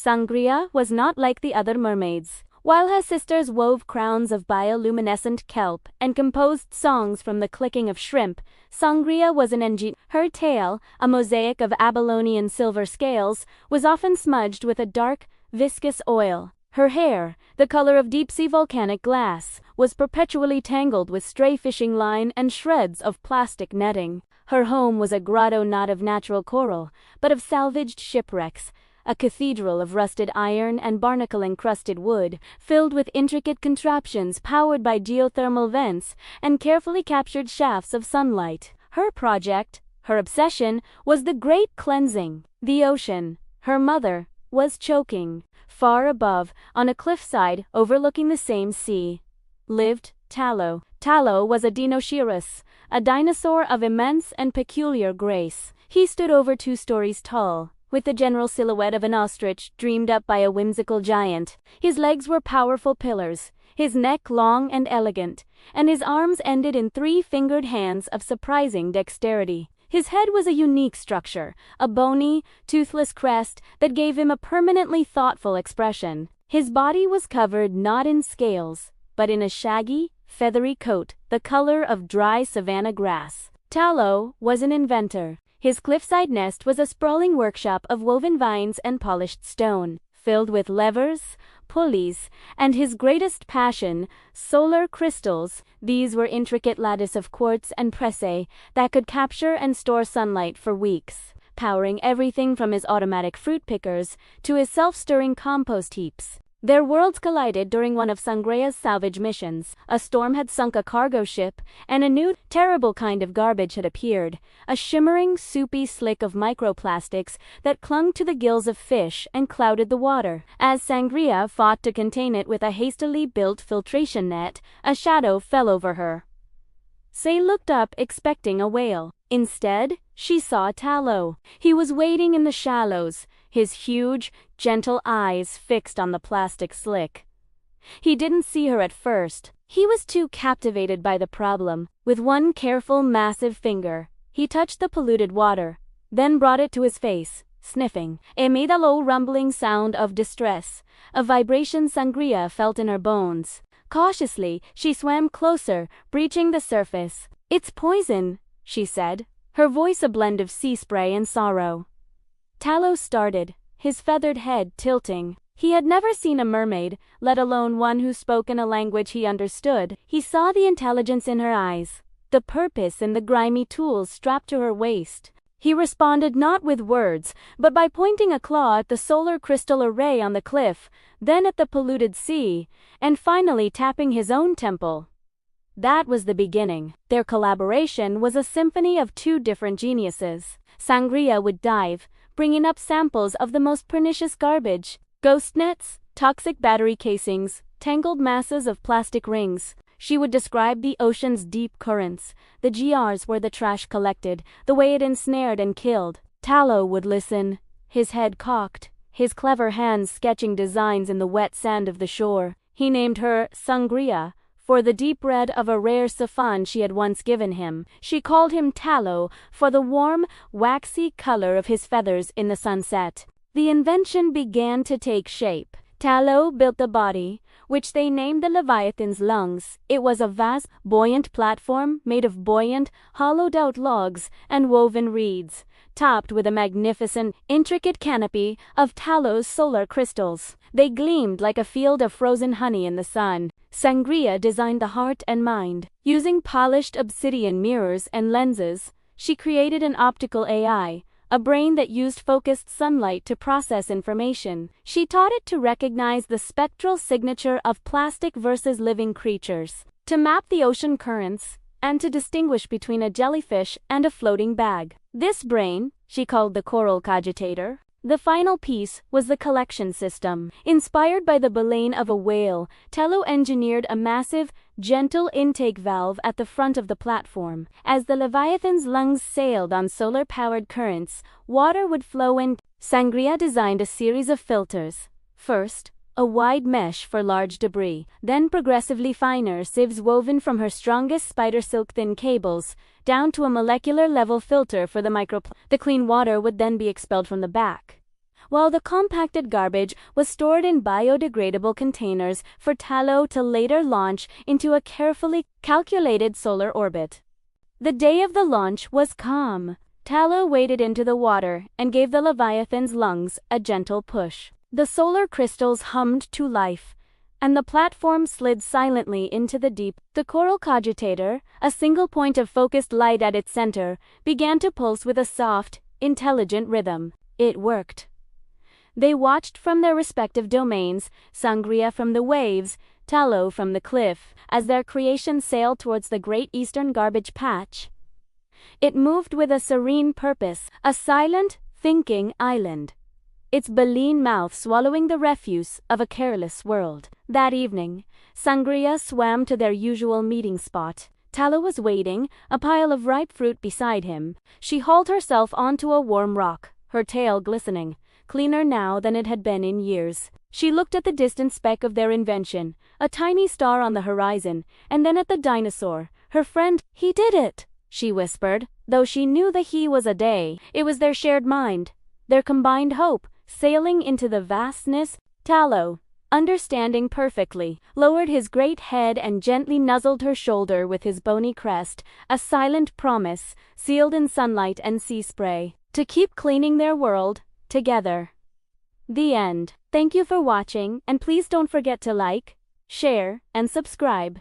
Sangria was not like the other mermaids. While her sisters wove crowns of bioluminescent kelp and composed songs from the clicking of shrimp, Sangria was an engineer. Her tail, a mosaic of Babylonian silver scales, was often smudged with a dark, viscous oil. Her hair, the color of deep-sea volcanic glass, was perpetually tangled with stray fishing line and shreds of plastic netting. Her home was a grotto not of natural coral, but of salvaged shipwrecks, a cathedral of rusted iron and barnacle-encrusted wood, filled with intricate contraptions powered by geothermal vents and carefully captured shafts of sunlight. Her project, her obsession, was the great cleansing. The ocean, her mother, was choking. Far above, on a cliffside overlooking the same sea, lived Tallow. Tallow was a Deinocheirus, a dinosaur of immense and peculiar grace. He stood over 2 stories tall, with the general silhouette of an ostrich dreamed up by a whimsical giant. His legs were powerful pillars, his neck long and elegant, and his arms ended in 3-fingered hands of surprising dexterity. His head was a unique structure, a bony, toothless crest that gave him a permanently thoughtful expression. His body was covered not in scales, but in a shaggy, feathery coat, the color of dry savanna grass. Tallow was an inventor. His cliffside nest was a sprawling workshop of woven vines and polished stone, filled with levers, pulleys, and his greatest passion, solar crystals. These were intricate lattice of quartz and presse that could capture and store sunlight for weeks, powering everything from his automatic fruit pickers to his self-stirring compost heaps. Their worlds collided during one of Sangria's salvage missions. A storm had sunk a cargo ship, and a new, terrible kind of garbage had appeared, a shimmering, soupy slick of microplastics that clung to the gills of fish and clouded the water. As Sangria fought to contain it with a hastily built filtration net, a shadow fell over her. Say looked up expecting a whale. Instead, she saw Tallow. He was wading in the shallows, his huge, gentle eyes fixed on the plastic slick. He didn't see her at first. He was too captivated by the problem. With one careful, massive finger, he touched the polluted water, then brought it to his face, sniffing. It made a low rumbling sound of distress, a vibration Sangria felt in her bones. Cautiously, she swam closer, breaching the surface. "It's poison," she said, her voice a blend of sea spray and sorrow. Tallow started, his feathered head tilting. He had never seen a mermaid, let alone one who spoke in a language he understood. He saw the intelligence in her eyes, the purpose in the grimy tools strapped to her waist. He responded not with words, but by pointing a claw at the solar crystal array on the cliff, then at the polluted sea, and finally tapping his own temple. That was the beginning. Their collaboration was a symphony of 2 different geniuses. Sangria would dive, bringing up samples of the most pernicious garbage: ghost nets, toxic battery casings, tangled masses of plastic rings. She would describe the ocean's deep currents, the GRs where the trash collected, the way it ensnared and killed. Tallow would listen, his head cocked, his clever hands sketching designs in the wet sand of the shore. He named her Sangria, for the deep red of a rare saffron she had once given him. She called him Tallow for the warm, waxy color of his feathers in the sunset. The invention began to take shape. Tallow built the body, which they named the Leviathan's lungs. It was a vast, buoyant platform made of buoyant, hollowed-out logs and woven reeds, topped with a magnificent, intricate canopy of Tallow's solar crystals. They gleamed like a field of frozen honey in the sun. Sangria designed the heart and mind. Using polished obsidian mirrors and lenses, she created an optical AI, a brain that used focused sunlight to process information. She taught it to recognize the spectral signature of plastic versus living creatures, to map the ocean currents, and to distinguish between a jellyfish and a floating bag. This brain, she called the coral cogitator. The final piece was the collection system. Inspired by the baleen of a whale, Tallow engineered a massive, gentle intake valve at the front of the platform. As the Leviathan's lungs sailed on solar-powered currents, water would flow in. Sangria designed a series of filters. First, a wide mesh for large debris, then progressively finer sieves woven from her strongest spider silk-thin cables, down to a molecular-level filter for the The clean water would then be expelled from the back. while the compacted garbage was stored in biodegradable containers for Tallow to later launch into a carefully calculated solar orbit. The day of the launch was calm. Tallow waded into the water and gave the Leviathan's lungs a gentle push. The solar crystals hummed to life, and the platform slid silently into the deep. The coral cogitator, a single point of focused light at its center, began to pulse with a soft, intelligent rhythm. It worked. They watched from their respective domains, Sangria from the waves, Tallow from the cliff, as their creation sailed towards the great eastern garbage patch. It moved with a serene purpose, a silent, thinking island, its baleen mouth swallowing the refuse of a careless world. That evening, Sangria swam to their usual meeting spot. Tallow was waiting, a pile of ripe fruit beside him. She hauled herself onto a warm rock, her tail glistening, cleaner now than it had been in years. She looked at the distant speck of their invention, a tiny star on the horizon, and then at the dinosaur, her friend. "He did it," she whispered, though she knew the he was a they. It was their shared mind, their combined hope, sailing into the vastness. Tallow, understanding perfectly, lowered his great head and gently nuzzled her shoulder with his bony crest, a silent promise, sealed in sunlight and sea spray, to keep cleaning their world, together. The end. Thank you for watching, and please don't forget to like, share, and subscribe.